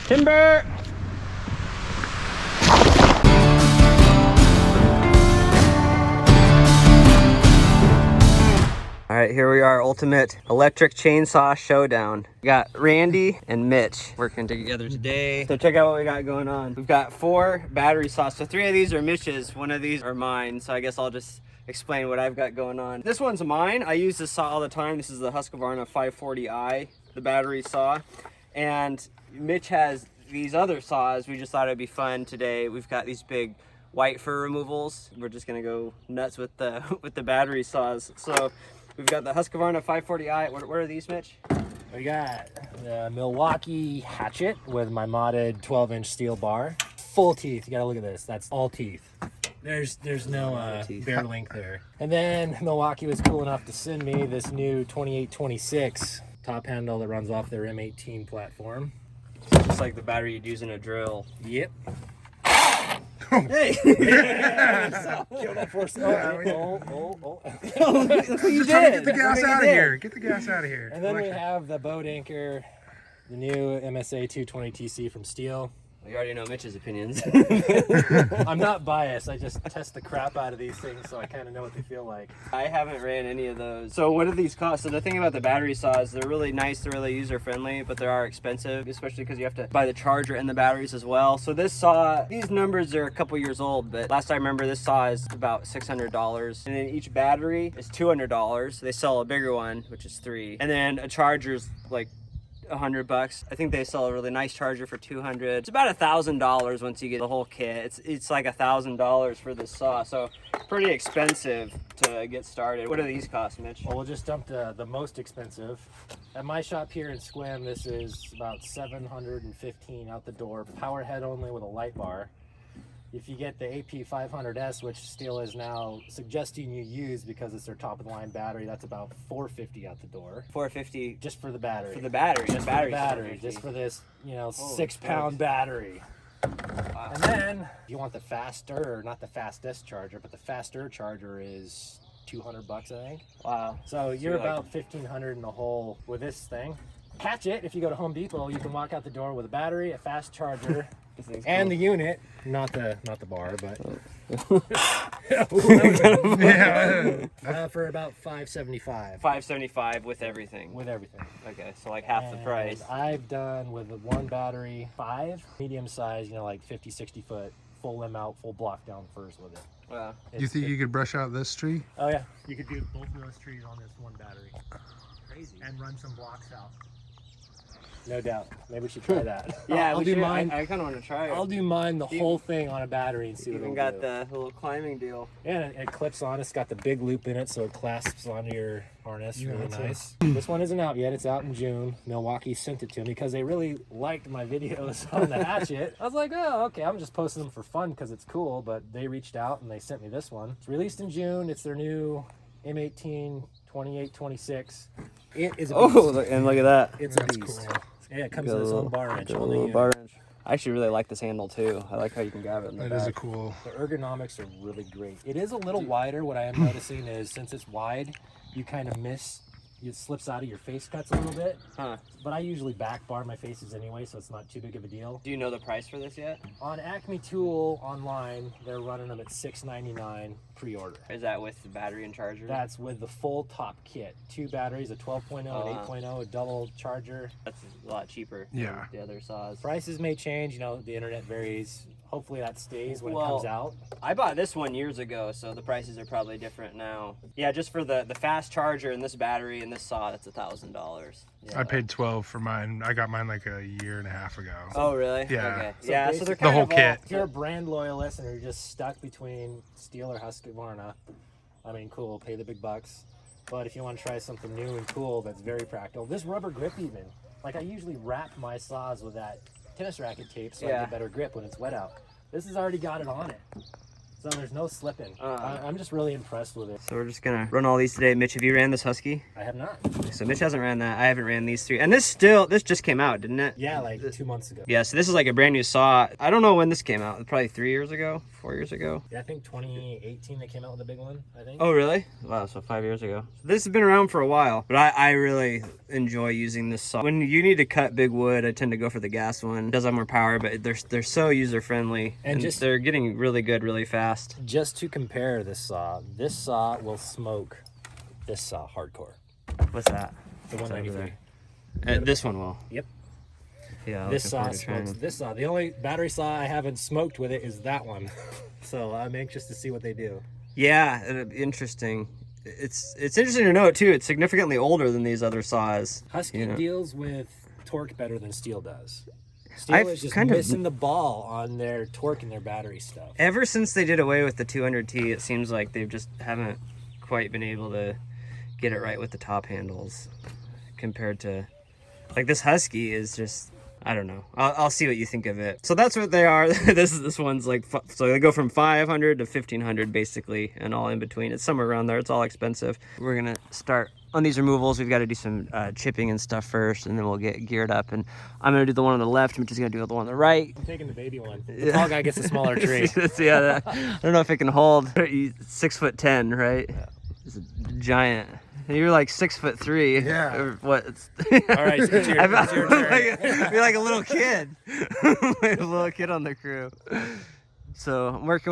Timber! All right, here we are, ultimate electric chainsaw showdown. We got Randy and Mitch working together today. So check out what we got going on. We've got 4 battery saws. So 3 of these are Mitch's, 1 of these are mine. So I guess I'll just explain what I've got going on. This one's mine. I use this saw all the time. This is the Husqvarna 540i, the battery saw. And Mitch has these other saws. We just thought it'd be fun today. We've got these big white fur removals. We're just gonna go nuts with the battery saws. So we've got the Husqvarna 540i. What are these, Mitch? We got the Milwaukee hatchet with my modded 12-inch steel bar. Full teeth. You gotta look at this. That's all teeth. There's no bare length there. And then Milwaukee was cool enough to send me this new 2826 top handle that runs off their M18 platform. Just like the battery you'd use in a drill. Yep. Hey! Kill that first. Oh. That's what you did. Get the gas out of here. Get the gas out of here. And then we have the boat anchor, the new MSA 220TC from Stihl. You already know Mitch's opinions. I'm not biased. I just test the crap out of these things, so I kind of know what they feel like. I haven't ran any of those. So what do these cost? So the thing about the battery saws, they're really nice, they're really user-friendly, but they are expensive, especially because you have to buy the charger and the batteries as well. So this saw, these numbers are a couple years old, but last I remember this saw is about $600. And then each battery is $200. They sell a bigger one, which is $300. And then a charger's like $100. I think they sell a really nice charger for $200. It's about $1,000 once you get the whole kit. It's like $1,000 for this saw, so pretty expensive to get started. What do these cost, Mitch? Well, we'll just dump the most expensive. At my shop here in Squam, this is about $715 out the door. Power head only with a light bar. If you get the AP500S, which Stihl is now suggesting you use because it's their top of the line battery, that's about $450 out the door. $450 just for the battery. For the battery. Just for the battery. Just for this, 6-pound battery. Wow. And then if you want the faster, not the fastest charger, but the faster charger is $200, I think. Wow. So you're about $1,500 in the hole with this thing. Catch it. If you go to Home Depot, you can walk out the door with a battery, a fast charger, and the unit, not the bar, but for about $575. $575 with everything. With everything. Okay, so like half the price. I've done with the one battery 5 medium size, like 50-60 foot, full limb out, full block down first with it. Wow. You think you could brush out this tree? Oh yeah, you could do both of those trees on this one battery. Crazy. And run some blocks out. No doubt. Maybe we should try that. Yeah, I'll do mine. I kind of want to try it. I'll do mine the whole thing on a battery and see what it'll do. Even got the little climbing deal. Yeah, and it clips on. It's got the big loop in it, so it clasps onto your harness. Really nice. This one isn't out yet. It's out in June. Milwaukee sent it to me because they really liked my videos on the hatchet. I was like, oh, okay. I'm just posting them for fun because it's cool, but they reached out and they sent me this one. It's released in June. It's their new M18 2826. It is a beast. Oh, and look at that. It's a beast. Cool. Yeah, it comes with its own bar wrench. I actually really like this handle too. I like how you can grab it in the back. That is a cool. The ergonomics are really great. It is a little wider. What I am noticing is since it's wide, you kind of miss. It slips out of your face cuts a little bit. Huh. But I usually back bar my faces anyway, so it's not too big of a deal. Do you know the price for this yet? On Acme Tool online, they're running them at $6.99 pre-order. Is that with the battery and charger? That's with the full top kit. 2 batteries, a 12.0 and 8.0, a double charger. That's a lot cheaper than the other saws. Prices may change, the internet varies. Hopefully that stays when it comes out. I bought this one years ago, so the prices are probably different now. Yeah, just for the fast charger and this battery and this saw, that's $1,000. Yeah. I paid $12 for mine. I got mine like a year and a half ago. Oh, really? Yeah. Okay. So so they're the whole kit. If you're a brand loyalist and you're just stuck between Stihl or Husqvarna, I mean, cool, pay the big bucks. But if you want to try something new and cool that's very practical, this rubber grip even, like I usually wrap my saws with that tennis racket tape so I get better grip when it's wet out. This has already got it on it. So there's no slipping. I'm just really impressed with it. So we're just gonna run all these today. Mitch, have you ran this Husky? I have not. So Mitch hasn't ran that. I haven't ran these three. And this just came out, didn't it? Yeah, like 2 months ago. Yeah, so this is like a brand new saw. I don't know when this came out. Probably 3 years ago, 4 years ago. Yeah, I think 2018 they came out with a big one, I think. Oh, really? Wow, so 5 years ago. This has been around for a while, but I really enjoy using this saw. When you need to cut big wood, I tend to go for the gas one. It does have more power, but they're so user-friendly. And just they're getting really good really fast. Just to compare this saw will smoke this saw hardcore. What's that? The 193. This one will. Yep. Yeah. This saw smokes this saw. The only battery saw I haven't smoked with it is that one. So I'm anxious to see what they do. Yeah, interesting. It's interesting to note too. It's significantly older than these other saws. Husky deals with torque better than Stihl does. Stihl is just missing the ball on their torque and their battery stuff. Ever since they did away with the 200T, it seems like they just haven't quite been able to get it right with the top handles compared to, like, this Husky is just, I don't know. I'll see what you think of it. So that's what they are. This one's like, so they go from 500 to 1500 basically, and all in between. It's somewhere around there. It's all expensive. We're gonna start on these removals. We've got to do some chipping and stuff first, and then we'll get geared up. And I'm gonna do the one on the left. Mitch is gonna do the one on the right. I'm taking the baby one. The tall guy gets a smaller tree. Yeah, I don't know if it can hold. 6'10", right? Yeah. It's a giant. You're like 6'3". Yeah. Or what? All right, it's your turn. You're like a little kid. Like a little kid on the crew. So I'm working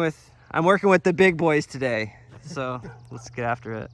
with the big boys today. So let's get after it.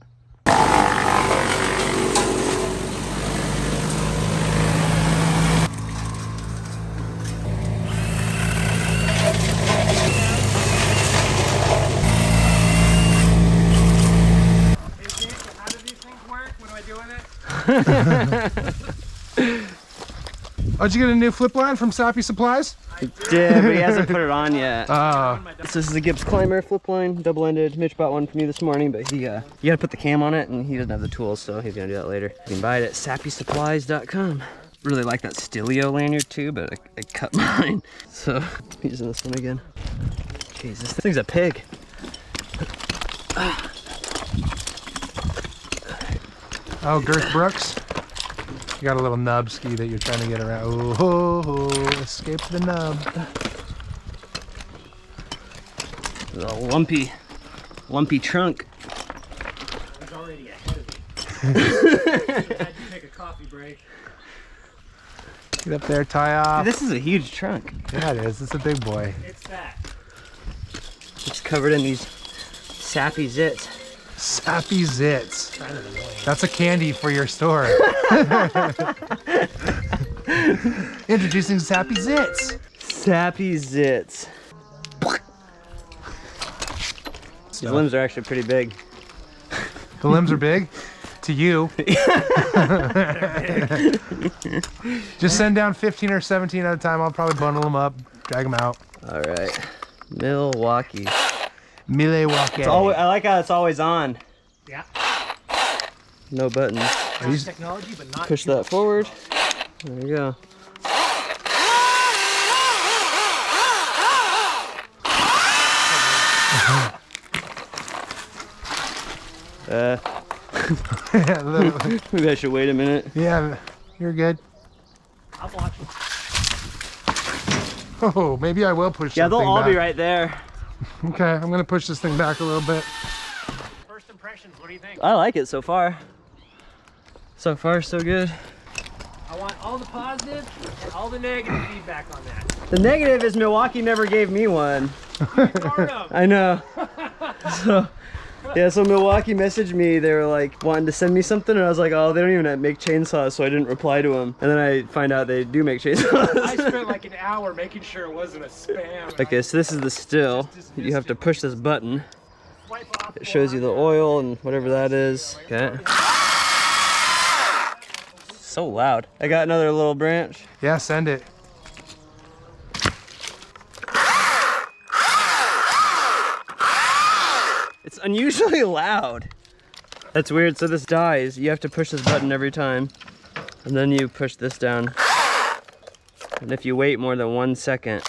Oh, did you get a new flip line from Sappy Supplies? I did, but he hasn't put it on yet. Oh. So this is a Gibbs Climber flip line, double-ended. Mitch bought one from me this morning, but you gotta put the cam on it, and he doesn't have the tools, so he's gonna do that later. You can buy it at sappysupplies.com. Really like that Stihl lanyard too, but I cut mine. So I'm using this one again. Jeez, this thing's a pig. Oh, Girth Brooks. You got a little nub ski that you're trying to get around. Oh, escape the nub. A lumpy trunk. He's already ahead of me. Had to take a coffee break. Get up there, tie off. Dude, this is a huge trunk. Yeah, it is. It's a big boy. It's fat. It's covered in these sappy zits. Sappy Zits. That's a candy for your store. Introducing Sappy Zits. Sappy Zits. These limbs are actually pretty big. The limbs are big? To you. Just send down 15 or 17 at a time. I'll probably bundle them up, drag them out. All right. Milwaukee. Milwaukee. I like how it's always on. Yeah. No buttons. Technology, but not push that forward. There you go. Maybe I should wait a minute. Yeah, you're good. I'm watching. Oh, maybe I will push Yeah, something they'll all back. be right there. Okay, I'm gonna push this thing back a little bit. First impressions, what do you think? I like it so far. So far, so good. I want all the positive and all the negative feedback on that. The negative is Milwaukee never gave me one. I know. So, yeah, so Milwaukee messaged me. They were like wanting to send me something, and I was like, oh, they don't even make chainsaws, so I didn't reply to them. And then I find out they do make chainsaws. I spent like an hour making sure it wasn't a spam. Okay, so this is the Stihl. You have to push this button. It shows you the oil and whatever that is. Okay. So loud. I got another little branch. Yeah, send it. It's unusually loud. That's weird. So this dies. You have to push this button every time. And then you push this down. And if you wait more than 1 second,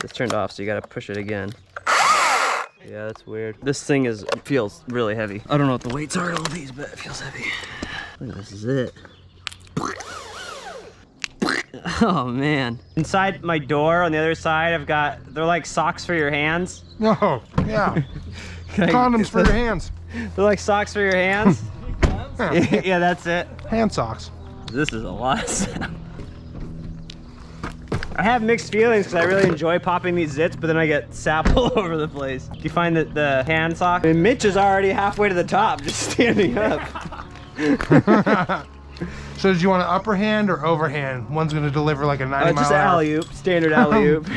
it's turned off, so you gotta push it again. Yeah, that's weird. This thing feels really heavy. I don't know what the weights are on all these, but it feels heavy. Look, this is it. Oh man. Inside my door on the other side, they're like socks for your hands. Oh, yeah. Condoms for your hands. They're like socks for your hands. Yeah, that's it. Hand socks. This is a lot of sound. I have mixed feelings because I really enjoy popping these zits, but then I get sap all over the place. Do you find that the hand sock? I mean, Mitch is already halfway to the top, just standing up. So did you want an upper hand or overhand? One's going to deliver like a 90 mile just alley-oop, standard alley-oop.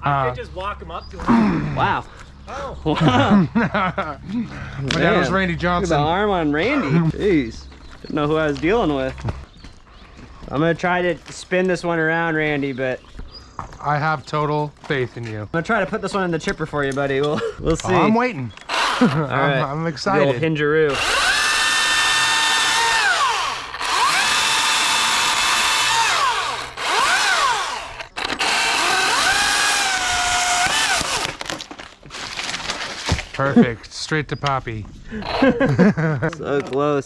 I could just walk him up to him. Wow. Oh. Wow. My dad was Randy Johnson. Look at the arm on Randy. Jeez. Didn't know who I was dealing with. I'm gonna try to spin this one around, Randy, but I have total faith in you. I'm gonna try to put this one in the chipper for you, buddy. We'll see. Oh, I'm waiting. All right. I'm excited. The old hingeroo. Perfect. Straight to Poppy. So close.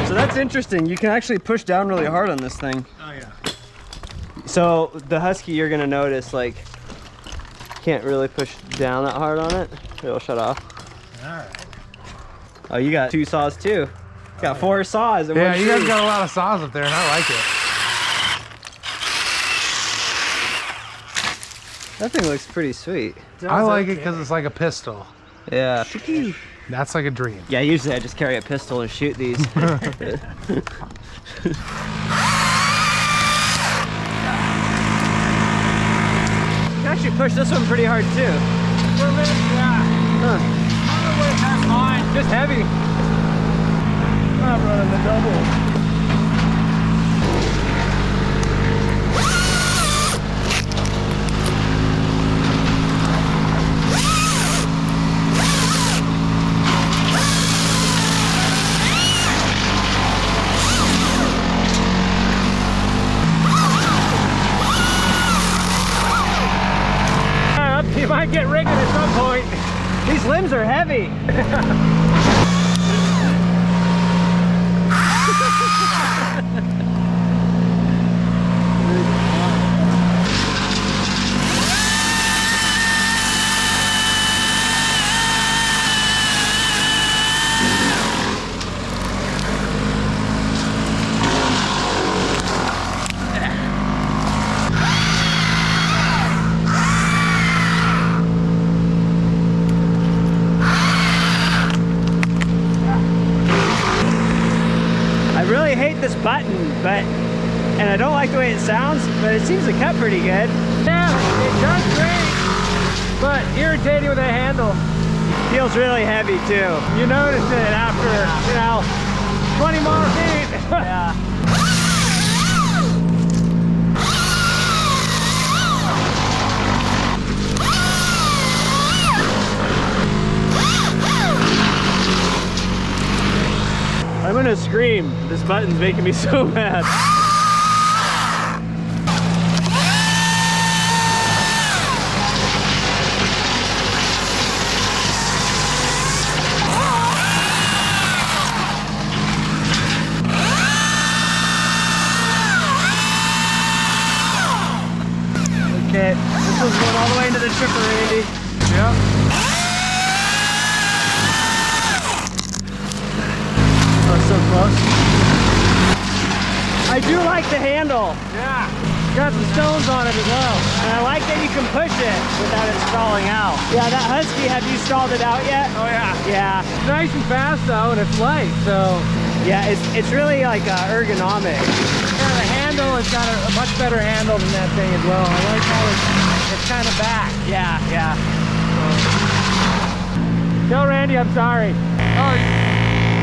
So that's interesting. You can actually push down really hard on this thing. Oh yeah. So the Husky, you're gonna notice, like, can't really push down that hard on it. It'll shut off. All right. Oh, you got 2 saws too. Got 4 saws. Yeah, you guys got a lot of saws up there, and I like it. That thing looks pretty sweet. I like it because it's like a pistol. Yeah. That's like a dream. Yeah, usually I just carry a pistol and shoot these. You can actually push this one pretty hard too. For a minute, yeah. Huh. I don't know where that's mine. Just heavy. I'm running the double. You might get rigged at some point. These limbs are heavy. This button, and I don't like the way it sounds, but it seems to cut pretty good. Yeah, it does great, but irritating with the handle. Feels really heavy too. You notice it after, 20 more feet. Yeah. I'm gonna scream. This button's making me so mad. Okay, this one's going all the way into the chipper, Randy. Yeah. So close. I do like the handle. Yeah, got some stones on it as well. And I like that you can push it without it stalling out. Yeah, that Husky, have you stalled it out yet? Oh yeah. Yeah. It's nice and fast though, and it's light, so. Yeah, it's really like ergonomic. Yeah, the handle has got a much better handle than that thing as well. I like how it's kind of back. Yeah, yeah. Tell Randy I'm sorry. Oh,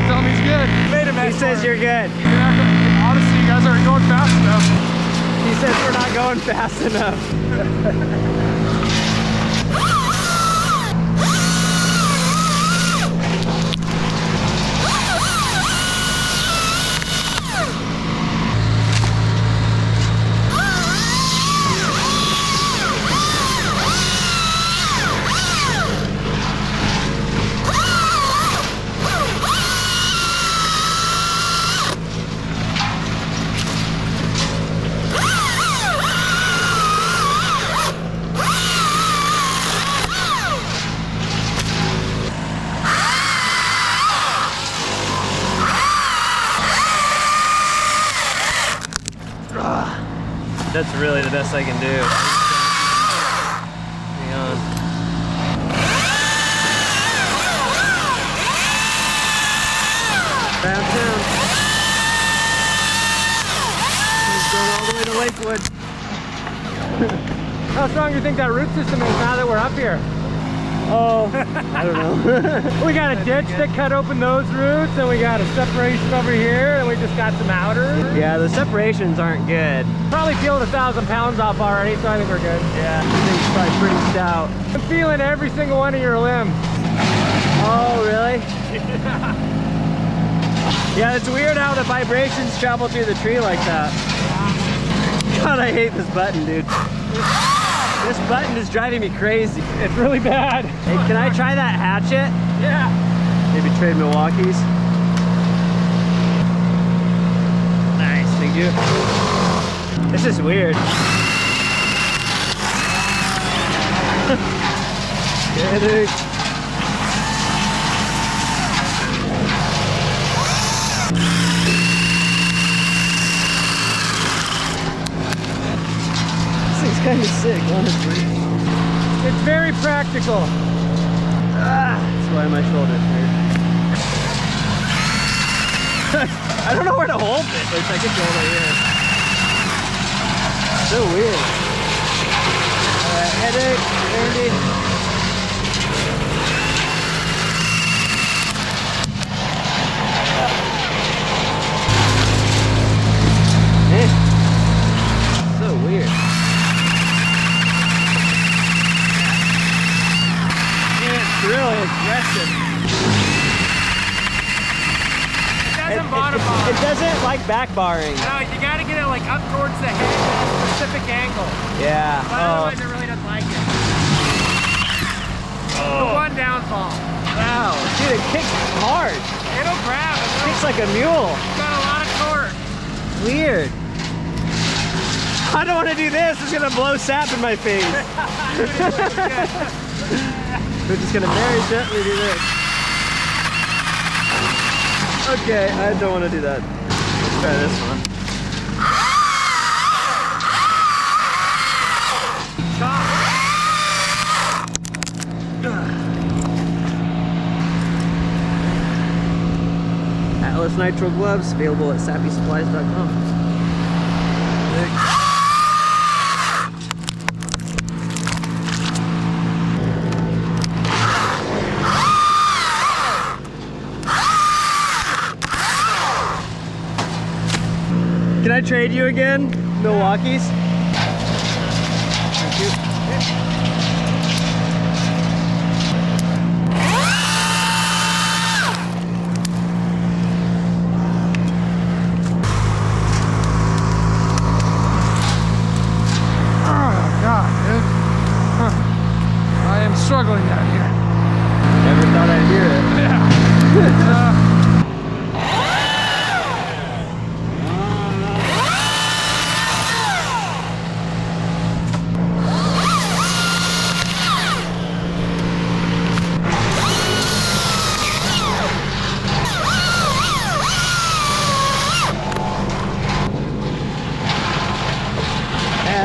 tell him he's good. Made a mess. He says you're good. Honestly, you guys aren't going fast enough. He says we're not going fast enough. That's really the best I can do. Hang on. Downtown. He's going all the way to Lakewood. How strong do you think that root system is now that we're up here? Oh, I don't know. We got a ditch that cut open those roots, and we got a separation over here, and we just got some outers. Yeah, the separations aren't good. Probably peeled 1,000 pounds off already, so I think we're good. Yeah, I think it's probably pretty stout. I'm feeling every single one of your limbs. Oh, really? Yeah, it's weird how the vibrations travel through the tree like that. God, I hate this button, dude. This button is driving me crazy. It's really bad. Hey, can I try that hatchet? Yeah. Maybe trade Milwaukee's. Nice, thank you. This is weird. Yeah, dude. Kind of sick, honestly. It's very practical. That's why my shoulders hurt. I don't know where to hold this. Like, I can hold it here. So weird. Headache, Andy. So weird. Really aggressive. It doesn't like back barring. No, you gotta get it like up towards the head at a specific angle. Yeah. Otherwise it really doesn't like it. The one downfall. Wow. Dude, it kicks hard. It'll grab. It kicks like a mule. It's got a lot of torque. Weird. I don't want to do this. It's gonna blow sap in my face. We're just gonna very gently do this. Okay, I don't want to do that. Let's try this one. Atlas Nitro gloves available at sappysupplies.com. Can I trade you again? Milwaukee's? Thank you. Oh God, dude. Huh. I am struggling down here. Never thought I'd hear it. Yeah.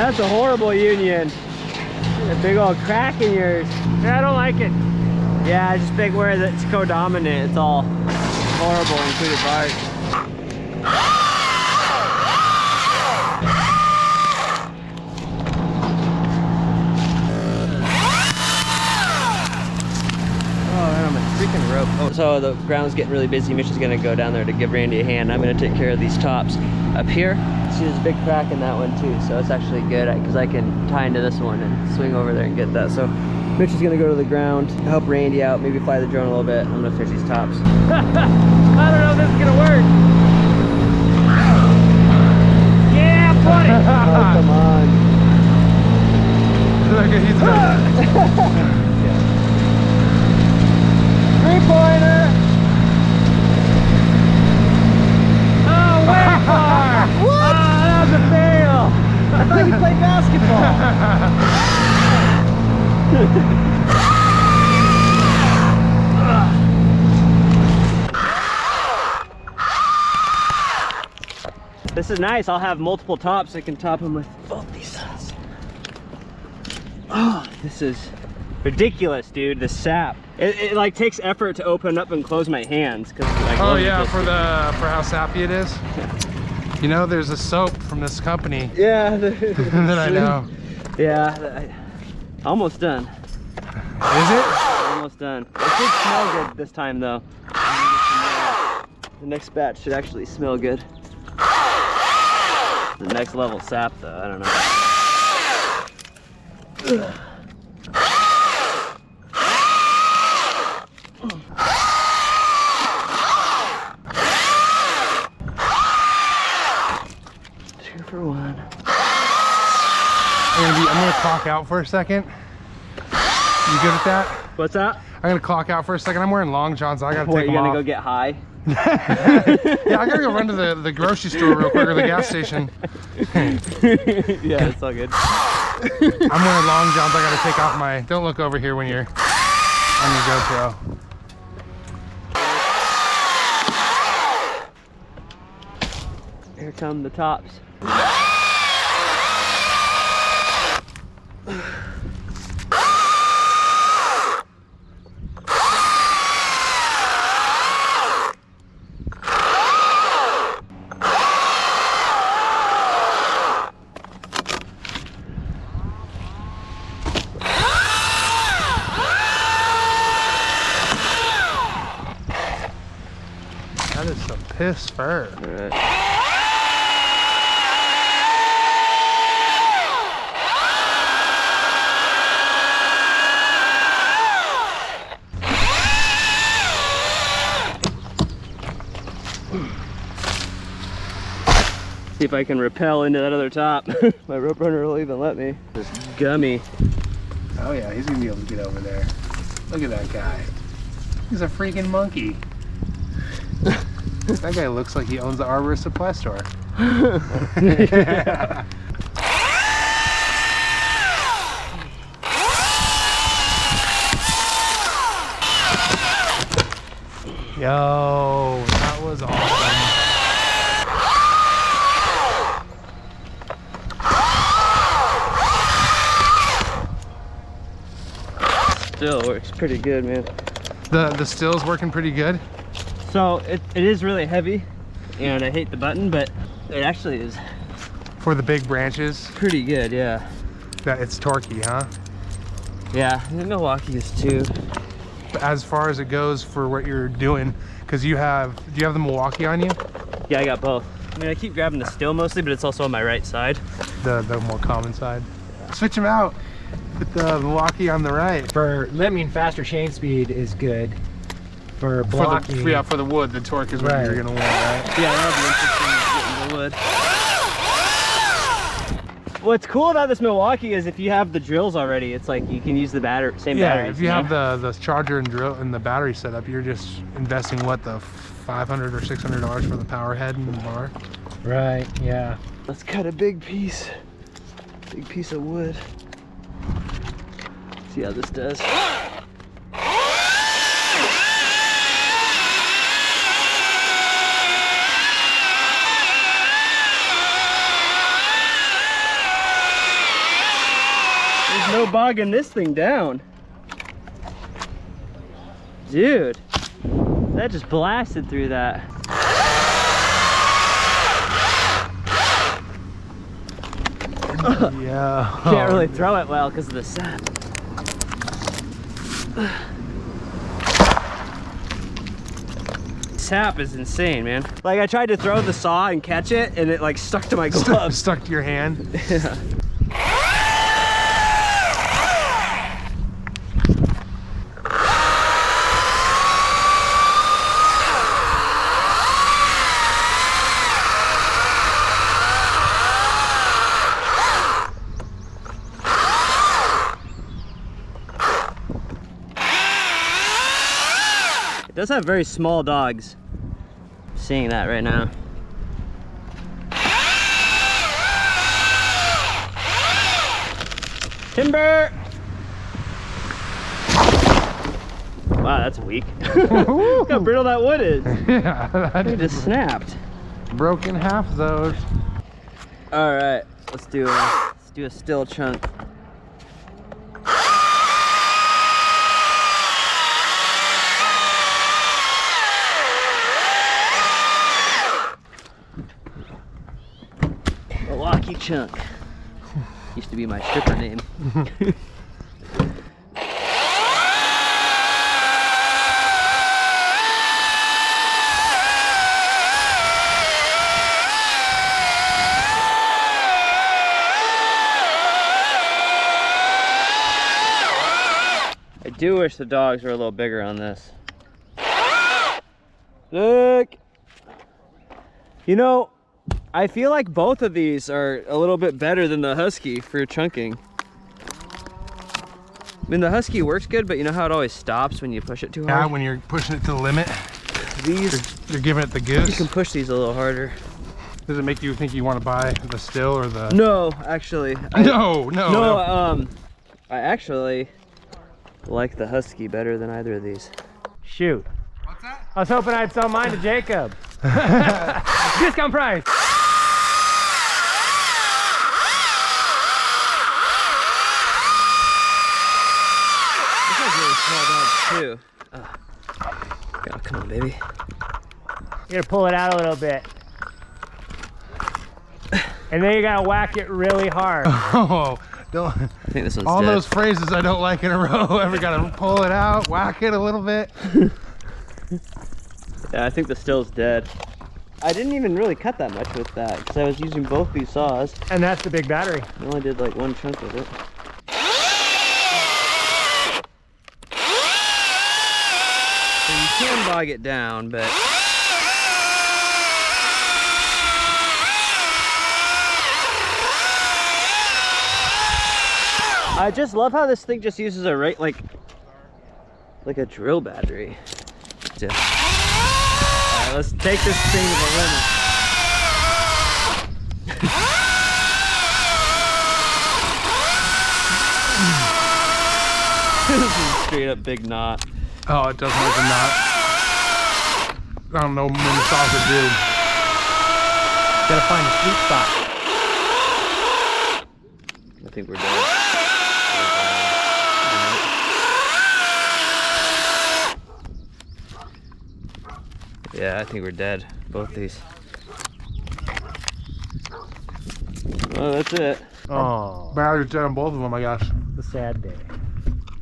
That's a horrible union. A big old crack in yours. Yeah, I don't like it. Yeah, just big where it's co-dominant. It's all horrible, included parts. Oh man, I'm a freaking rope. Oh, so the ground's getting really busy. Mitch is gonna go down there to give Randy a hand. I'm gonna take care of these tops up here. See, there's a big crack in that one too, so it's actually good because I can tie into this one and swing over there and get that. So Mitch is gonna go to the ground, help Randy out, maybe fly the drone a little bit. I'm gonna finish these tops. I don't know if this is gonna work. Yeah, buddy. Oh, come on. Look at he's Three-pointer. Oh, way far. What? Oh, that was a fail. I thought you played basketball. This is nice. I'll have multiple tops. I can top them with both these sides. Oh, this is ridiculous, dude. The sap. It like takes effort to open up and close my hands. Like, oh yeah, for how sappy it is. You know, there's a soap from this company. Yeah. that I know. Yeah. Almost done. Is it? Almost done. It should smell good this time though. The next batch should actually smell good. The next level sap though, I don't know. Ugh. 2 for 1. I'm gonna clock out for a second. You good at that? What's that? I'm gonna clock out for a second. I'm wearing long johns, so I gotta take them off. You gonna go get high? Yeah, I gotta go run to the grocery store real quick, or the gas station. Yeah, it's all good. I'm wearing long johns. I gotta take off my. Don't look over here when you're on your GoPro. Here come the tops. That is some piss fur. See if I can rappel into that other top. My rope runner will even let me. It's gummy. Oh yeah, he's gonna be able to get over there. Look at that guy. He's a freaking monkey. That guy looks like he owns the Arborist supply store. Yeah. Yo, that was awesome. Still works pretty good, man. The still's working pretty good. So it is really heavy, and I hate the button, but it actually is For the big branches, pretty good, yeah. that it's torquey, huh? Yeah, Milwaukee is too. As far as it goes for what you're doing, because do you have the Milwaukee on you? Yeah, I got both. I mean, I keep grabbing the Stihl mostly, but it's also on my right side. The more common side. Switch them out. Put the Milwaukee on the right. For faster chain speed is good. For blocking. For the wood, the torque is what Right. you're gonna want, right? Yeah, that'll be interesting getting the wood. What's cool about this Milwaukee is if you have the drills already, it's like you can use the same batteries. If you have the charger and drill and the battery set up, you're just investing what, the $500 or $600 for the power head and the bar. Right, yeah. Let's cut a big piece of wood. See how this does. There's no bogging this thing down. Dude, that just blasted through that. Yeah. Can't really throw it well because of the sap. Sap is insane, man. Like I tried to throw the saw and catch it and it like stuck to my glove. Stuck to your hand. Yeah. It does have very small dogs. I'm seeing that right now. Timber! Wow, that's weak. Look how brittle that wood is. Yeah. It just snapped. Broken half those. All right, let's do a Stihl chunk. Milwaukee chunk. Used to be my stripper name. I do wish the dogs were a little bigger on this. Look! You know, I feel like both of these are a little bit better than the Husky for chunking. I mean, the Husky works good, but you know how it always stops when you push it too hard? Yeah, when you're pushing it to the limit. These, you're giving it the goose. you can push these a little harder. Does it make you think you want to buy the Stihl or the... No, actually. No. I actually like the Husky better than either of these. Shoot. What's that? I was hoping I'd sell mine to Jacob. Discount price. This one's really small dogs too. Oh, come on, baby. You gotta pull it out a little bit. And then you gotta whack it really hard. Oh, don't. I think this one's All dead. those phrases I don't like in a row. Ever gotta pull it out, whack it a little bit. Yeah, I think the Stihl's dead. I didn't even really cut that much with that because I was using both these saws. And that's the big battery. I only did like one chunk with it. So you can bog it down, but I just love how this thing just uses a like a drill battery. Yeah. Alright, let's take this thing to the limit. This is a straight up big knot. Oh, it does make a knot. I don't know when the saws are due. Gotta find a sweet spot. I think we're done. Yeah, I think we're dead. Both these. Oh, that's it. Oh, Battery's dead on both of them, I guess. the sad day.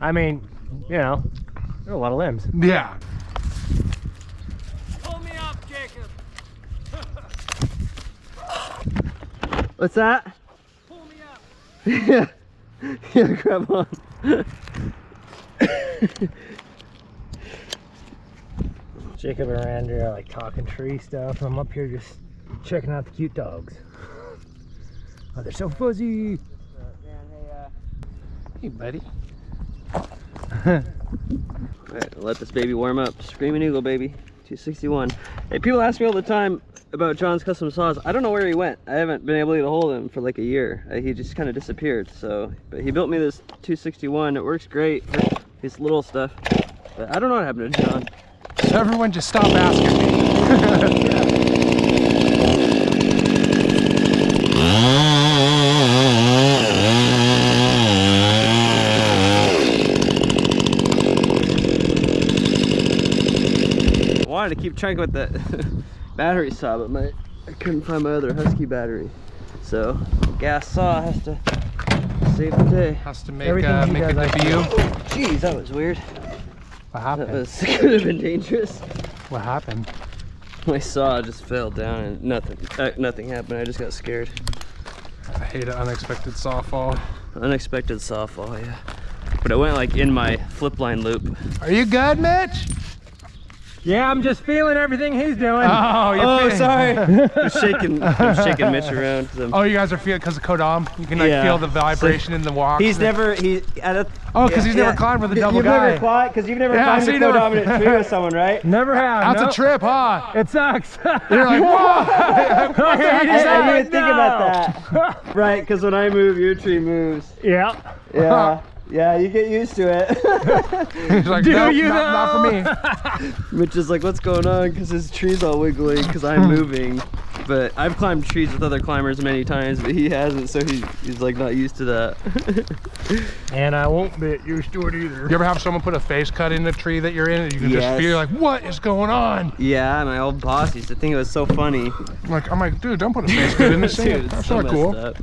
I mean, you know, there are a lot of limbs. Yeah. Pull me up, Jacob. What's that? Pull me up. Yeah. Yeah, grab on. Jacob and Randy are like talking tree stuff. I'm up here just checking out the cute dogs. Oh, they're so fuzzy. Hey, buddy. Alright, let this baby warm up. Screaming Eagle, baby. 261. Hey, people ask me all the time about John's custom saws. I don't know where he went. I haven't been able to get a hold of him for like a year. He just kind of disappeared. So, but he built me this 261. It works great for his little stuff. But I don't know what happened to John. So everyone just stop asking me. I wanted to keep chunking with that battery saw, but I couldn't find my other Husky battery. So gas saw has to save the day. Has to make, Everything he make a does, I debut. Jeez, that was weird. What That happened? was could have been dangerous. What happened? My saw just fell down and nothing happened. I just got scared. I hate an unexpected saw fall. Unexpected saw fall, yeah. But it went like in my flip line loop. Are you good, Mitch? Yeah, I'm just feeling everything he's doing. Oh, you're Oh, feeling- sorry. I'm shaking Mitch around. 'Cause Oh, you guys are feeling because of Kodam? You can like Yeah. feel the vibration in the walk. he's never Oh, because he's never climbed with a double guy. Because you've never Yeah, climbed so a you never- co-dominant tree with someone, right? Never have. That's nope. a trip, huh? It sucks. You're like, whoa! I didn't even think about that. Right, because when I move, your tree moves. Yeah. Yeah. Yeah, you get used to it. He's like, Do nope, you not for me. Mitch is like, what's going on? Because his tree's all wiggly because I'm moving. But I've climbed trees with other climbers many times, but he hasn't, so he's like not used to that. And I won't be used to it either. You ever have someone put a face cut in the tree that you're in and you can just feel like, what is going on? Yeah, my old boss used to think it was so funny. I'm like, dude, don't put a face cut in this thing. Dude, That's so not cool. messed up.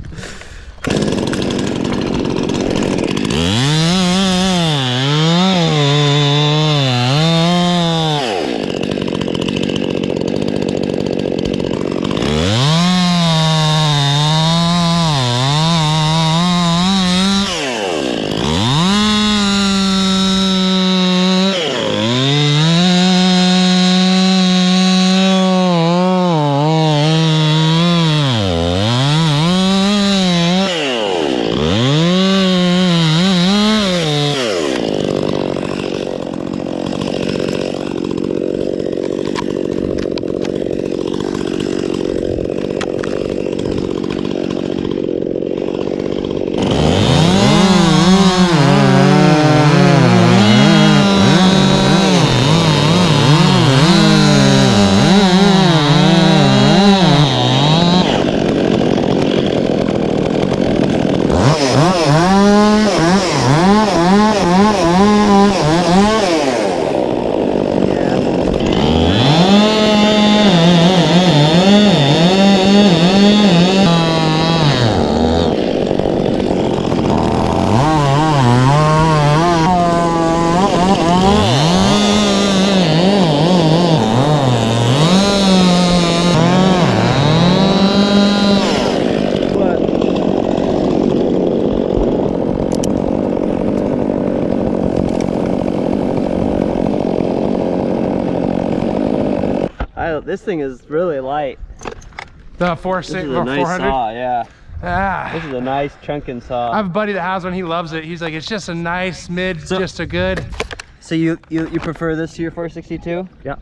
This thing is really light. The This is a nice 400? saw, yeah. Ah. This is a nice chunking saw. I have a buddy that has one, he loves it. He's like, it's just a nice mid, just a good. So you prefer this to your 462? Yeah.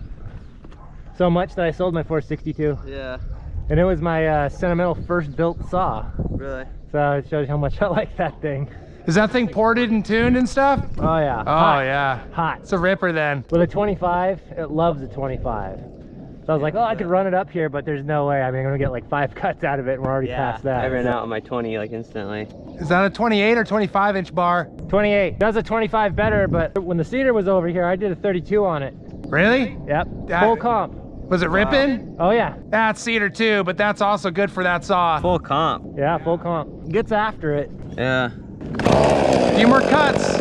So much that I sold my 462. Yeah. And it was my sentimental first built saw. Really? So it shows you how much I like that thing. Is that thing ported and tuned and stuff? Oh yeah. Oh Hot. yeah. Hot. It's a ripper then. With a 25, it loves a 25. So I was like, oh, I could run it up here, but there's no way. I mean, I'm gonna get like 5 cuts out of it, and we're already past that. I ran out on my 20 like instantly. Is that a 28 or 25 inch bar? 28. Does a 25 better, but when the cedar was over here, I did a 32 on it. Really? Yep. That- Full comp. Was it ripping? Oh yeah. That's cedar too, but that's also good for that saw. Full comp. Yeah, full comp. Gets after it. Yeah. A few more cuts.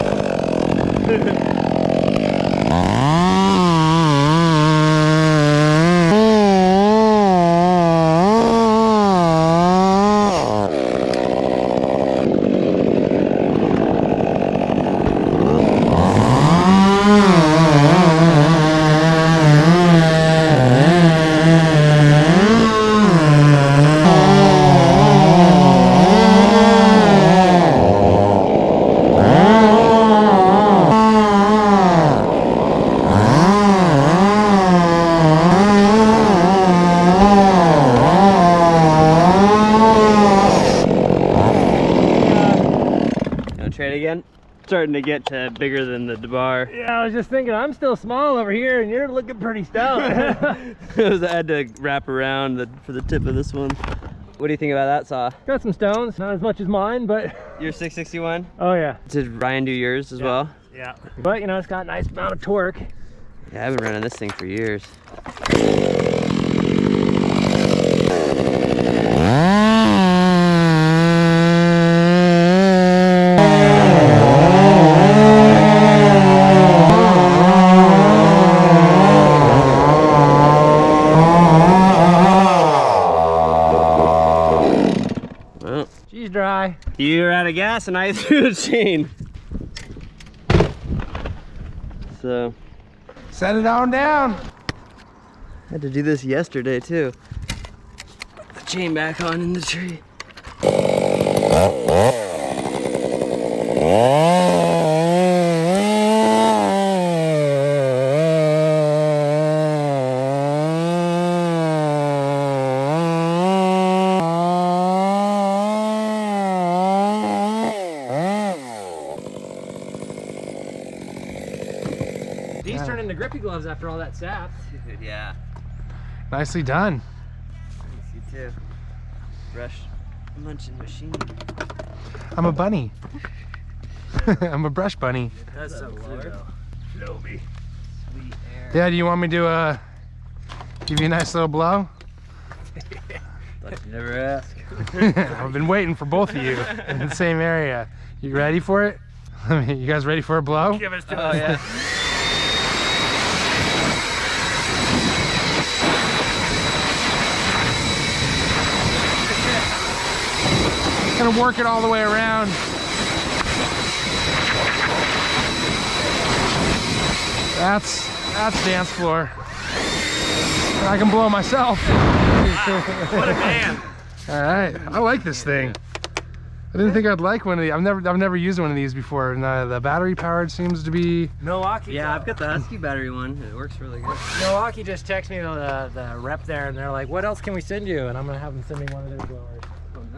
Trade again? Starting to get to bigger than the bar. Yeah, I was just thinking, I'm still small over here, and you're looking pretty stout. I had to wrap around for the tip of this one. What do you think about that saw? Got some stones, not as much as mine, but... Your 661? Oh yeah. Did Ryan do yours as well? Yeah. But you know, it's got a nice amount of torque. Yeah, I've been running this thing for years. Well, She's dry. you were out of gas and I threw the chain. So, Set it on down. I had to do this yesterday too. Put the chain back on in the tree. These turn into grippy gloves after all that sap. Dude, yeah. Nicely done. See too. Brush munching machine. I'm a bunny. I'm a brush bunny. That's so cool. Blow me. Sweet air. Yeah, do you want me to give you a nice little blow? But you never ask. I've been waiting for both of you in the same area. You ready for it? You guys ready for a blow? Give us to Oh yeah. Gonna work it all the way around. That's dance floor. And I can blow myself. What a man. All right, I like this thing. I didn't think I'd like one of these. I've never used one of these before, and the battery powered seems to be. Milwaukee. Yeah, I've got the Husky battery one. It works really good. Milwaukee just texted me the rep there, and they're like, "What else can we send you?" And I'm gonna have them send me one of their blowers.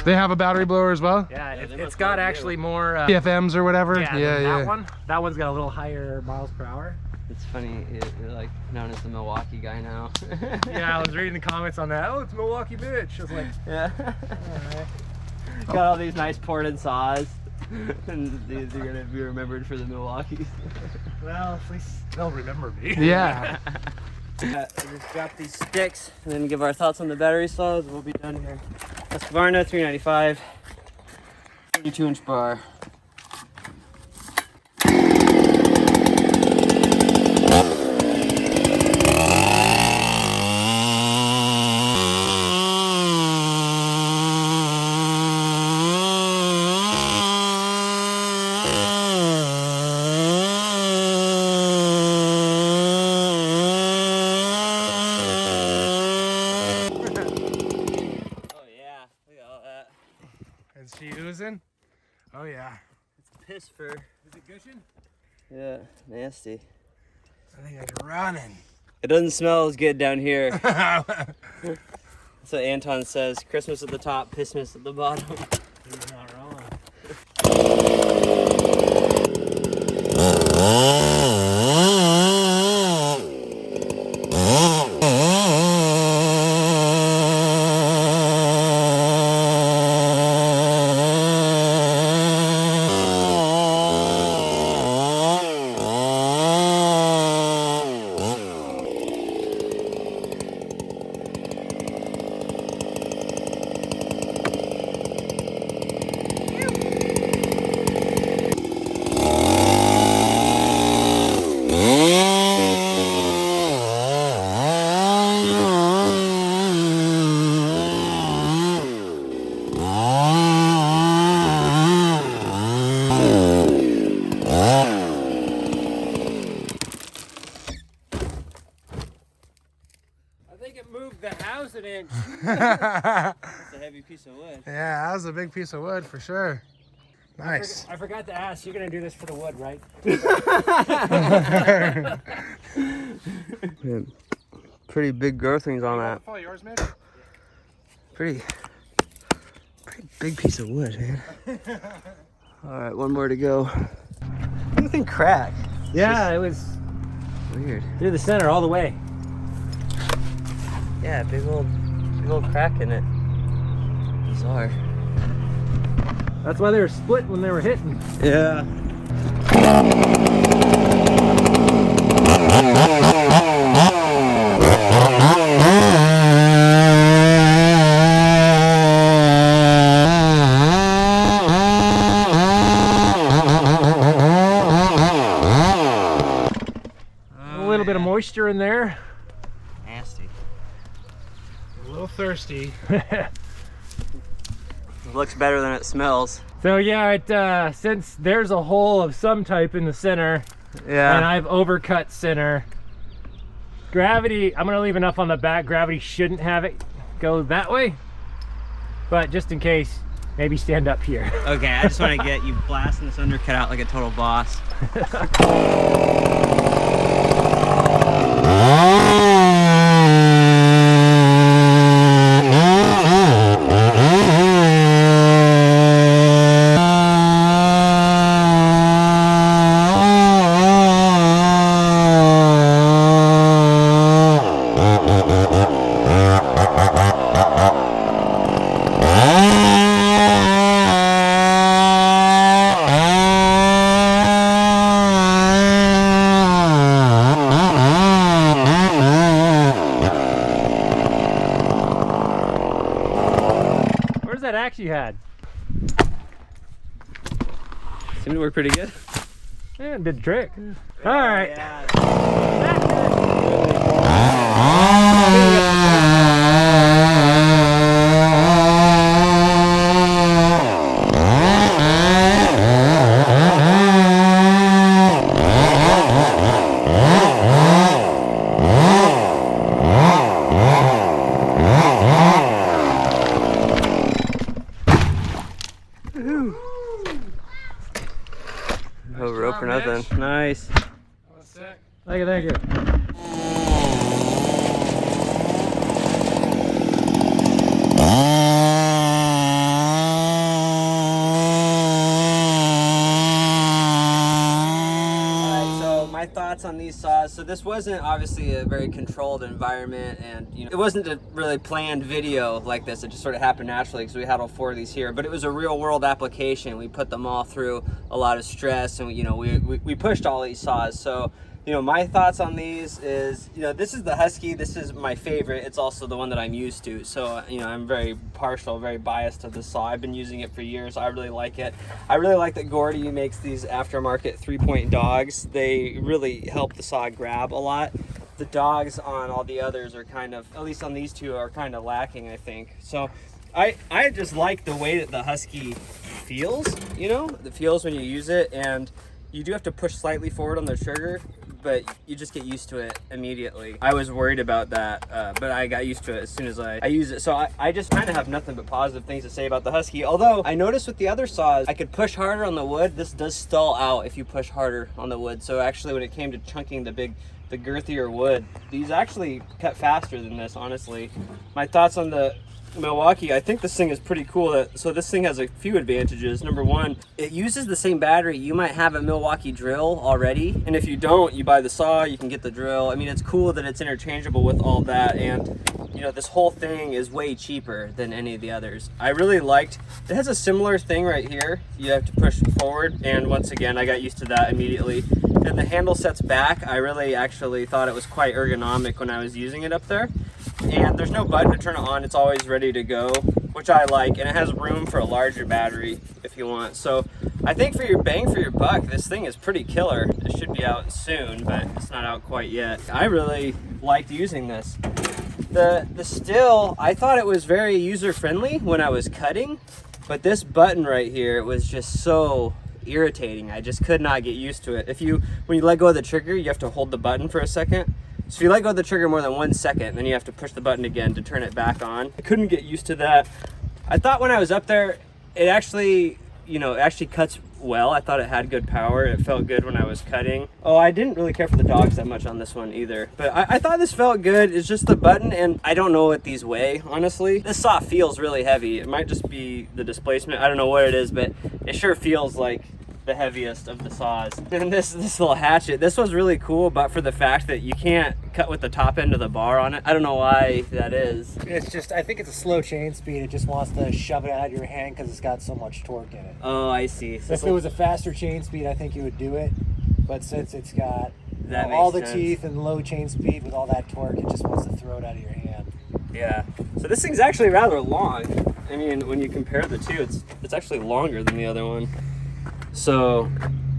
They have a battery blower as well. Yeah, it's got actually more PFMs or whatever. Yeah, that one. That one's got a little higher miles per hour. It's funny, you're like known as the Milwaukee guy now. Yeah, I was reading the comments on that. Oh, it's Milwaukee Mitch. I was like, yeah. alright. Got all these nice ported saws, and these are gonna be remembered for the Milwaukees. Well, at least they'll remember me. Yeah. We just drop these sticks and then give our thoughts on the battery saws. We'll be done here. Husqvarna 395, 32-inch bar. Is she oozing? Oh yeah. It's piss fur. Is it gushing? Yeah, nasty. I think it's running. It doesn't smell as good down here. That's what Anton says. Christmas at the top, Pissmas at the bottom. He's not wrong. An inch. It's a heavy piece of wood. Yeah, that was a big piece of wood for sure. Nice. I forgot to ask, you're gonna do this for the wood, right? Pretty big growthings on that. Follow yours, Mitch? Pretty big piece of wood, man. All right, one more to go. Anything crack? Yeah, it was Weird. through the center all the way. Yeah, big old crack in it. Bizarre. That's why they were split when they were hitting. Yeah. A little bit of moisture in there. Nasty. A little thirsty. It looks better than it smells. So yeah, since there's a hole of some type in the center, Yeah. and I've overcut center, gravity, I'm gonna leave enough on the back, gravity shouldn't have it go that way, but just in case, maybe stand up here. Okay, I just want to get you blasting this undercut out like a total boss. that axe you had? Seemed to work pretty good. Yeah, it did the trick. All right. No rope or nothing. Nice. Thank you, thank you. My thoughts on these saws. So this wasn't obviously a very controlled environment, and it wasn't a really planned video like this. It just sort of happened naturally because we had all 4 of these here, but it was a real world application. We put them all through a lot of stress, and we pushed all these saws. So my thoughts on these is, this is the Husky. This is my favorite. It's also the one that I'm used to. So, I'm very partial, very biased to this saw. I've been using it for years. I really like it. I really like that Gordy makes these aftermarket 3-point dogs. They really help the saw grab a lot. The dogs on all the others are kind of, at least on these 2, are kind of lacking, I think. So I just like the way that the Husky feels, it feels when you use it, and you do have to push slightly forward on the trigger, but you just get used to it immediately. I was worried about that, but I got used to it as soon as I use it. So I just kind of have nothing but positive things to say about the Husky. Although I noticed with the other saws, I could push harder on the wood. This does stall out if you push harder on the wood. So actually when it came to chunking the girthier wood, these actually cut faster than this, honestly. My thoughts on the Milwaukee, I think this thing is pretty cool. So this thing has a few advantages. Number one, it uses the same battery. You might have a Milwaukee drill already, and if you don't, you buy the saw, you can get the drill. I mean, it's cool that it's interchangeable with all that, and this whole thing is way cheaper than any of the others. I really liked, it has a similar thing right here. You have to push forward, and once again, I got used to that immediately. And the handle sets back. I really actually thought it was quite ergonomic when I was using it up there. And there's no button to turn it on. It's always ready to go, which I like, and it has room for a larger battery if you want. So I think for your bang for your buck, this thing is pretty killer. It should be out soon, but it's not out quite yet. I really liked using this. The Stihl, I thought it was very user-friendly when I was cutting, but this button right here was just so irritating. I just could not get used to it. When you let go of the trigger, you have to hold the button for a second. So if you let go of the trigger more than 1 second, then you have to push the button again to turn it back on. I couldn't get used to that. I thought when I was up there, it actually, it actually cuts well. I thought it had good power. It felt good when I was cutting. Oh, I didn't really care for the dogs that much on this one either. But I thought this felt good. It's just the button, and I don't know what these weigh, honestly. This saw feels really heavy. It might just be the displacement. I don't know what it is, but it sure feels like the heaviest of the saws. And this little hatchet, this was really cool, but for the fact that you can't cut with the top end of the bar on it. I don't know why that is. It's just, I think it's a slow chain speed. It just wants to shove it out of your hand because it's got so much torque in it. Oh, I see. So if it was a faster chain speed, I think you would do it. But since it's got all the teeth and low chain speed with all that torque, it just wants to throw it out of your hand. Yeah. So this thing's actually rather long. I mean, when you compare the two, it's actually longer than the other one. So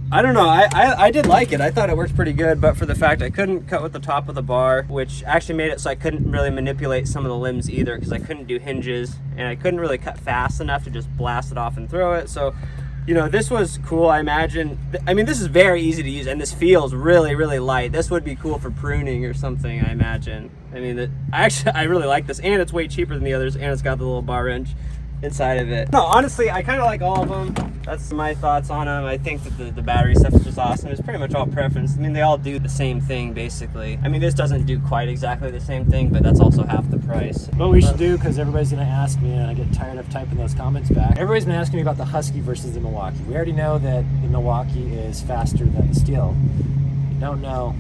I don't know, I did like it. I thought it worked pretty good, but for the fact I couldn't cut with the top of the bar, which actually made it so I couldn't really manipulate some of the limbs either, because I couldn't do hinges, and I couldn't really cut fast enough to just blast it off and throw it. So this was cool. I imagine, I mean, this is very easy to use, and this feels really, really light. This would be cool for pruning or something, I imagine. I mean, I really like this, and it's way cheaper than the others, and it's got the little bar wrench inside of it. No, honestly, I kind of like all of them. That's my thoughts on them. I think that the battery stuff is just awesome. It's pretty much all preference. I mean, they all do the same thing, basically. I mean, this doesn't do quite exactly the same thing, but that's also half the price. What we should do, because everybody's going to ask me, and I get tired of typing those comments back. Everybody's been asking me about the Husky versus the Milwaukee. We already know that the Milwaukee is faster than the Stihl. You don't know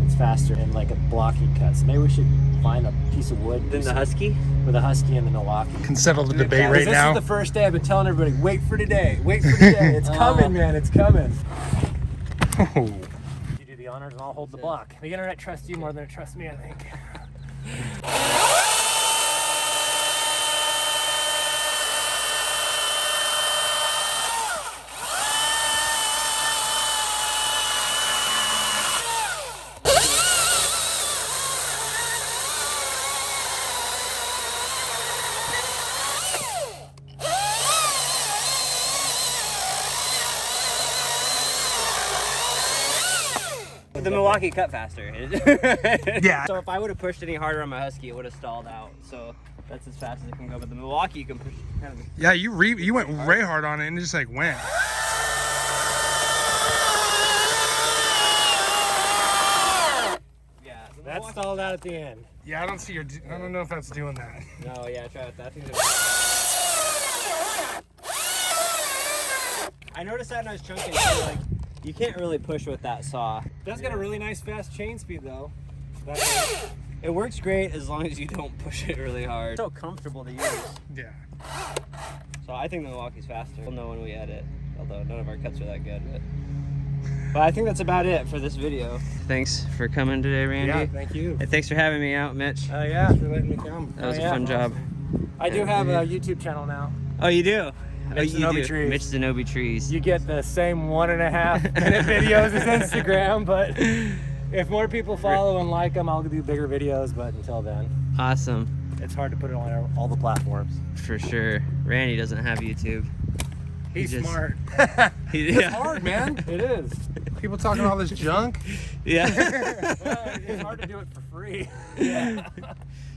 it's faster in like a blocking cut. So maybe we should find a piece of wood. Then the Husky? With a Husky and the Milwaukee. Can settle the debate right now. This is the first day I've been telling everybody, wait for today, wait for today. It's coming, man, it's coming. Oh. You do the honors and I'll hold the block. The internet trusts you more than it trusts me, I think. the Milwaukee cut faster. Yeah. So if I would have pushed any harder on my Husky, it would have stalled out. So that's as fast as it can go. But the Milwaukee, you can push kind of. Yeah, you went way hard on it and it just like went. Yeah. That stalled out at the end. Yeah, I don't see your. I don't know if that's doing that. No, yeah, try it. That thing's. I noticed that when I was chunking, too, like you can't really push with that saw. That's got a really nice fast chain speed though. It works great as long as you don't push it really hard. It's so comfortable to use. Yeah. So I think the Milwaukee's faster. We'll know when we edit, although none of our cuts are that good. But I think that's about it for this video. Thanks for coming today, Randy. Yeah, thank you. Hey, thanks for having me out, Mitch. Yeah, thanks for letting me come. That was a fun job. I do have a YouTube channel now. Oh, you do? Mitch Zenobi Trees. Mitch Zenobi Trees. You get the same 1.5 minute videos as Instagram, but if more people follow and like them, I'll do bigger videos. But until then, Awesome. it's hard to put it on all the platforms. For sure. Randy doesn't have YouTube. He's smart. It's hard, man. It is. People talking all this junk. Yeah. Well, it's hard to do it for free. Yeah.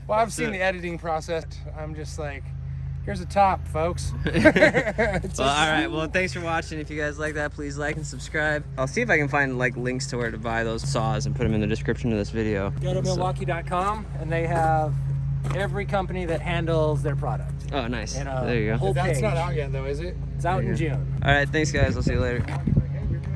Well, I've seen the editing process. I'm just like, here's the top, folks. Well, all right. Well, thanks for watching. If you guys like that, please like and subscribe. I'll see if I can find like links to where to buy those saws and put them in the description of this video. Go to Milwaukee.com and they have every company that handles their product. Oh, nice. And, There you go. whole That's page. not out yet, though, is it? It's out in June. All right. Thanks, guys. I'll see you later.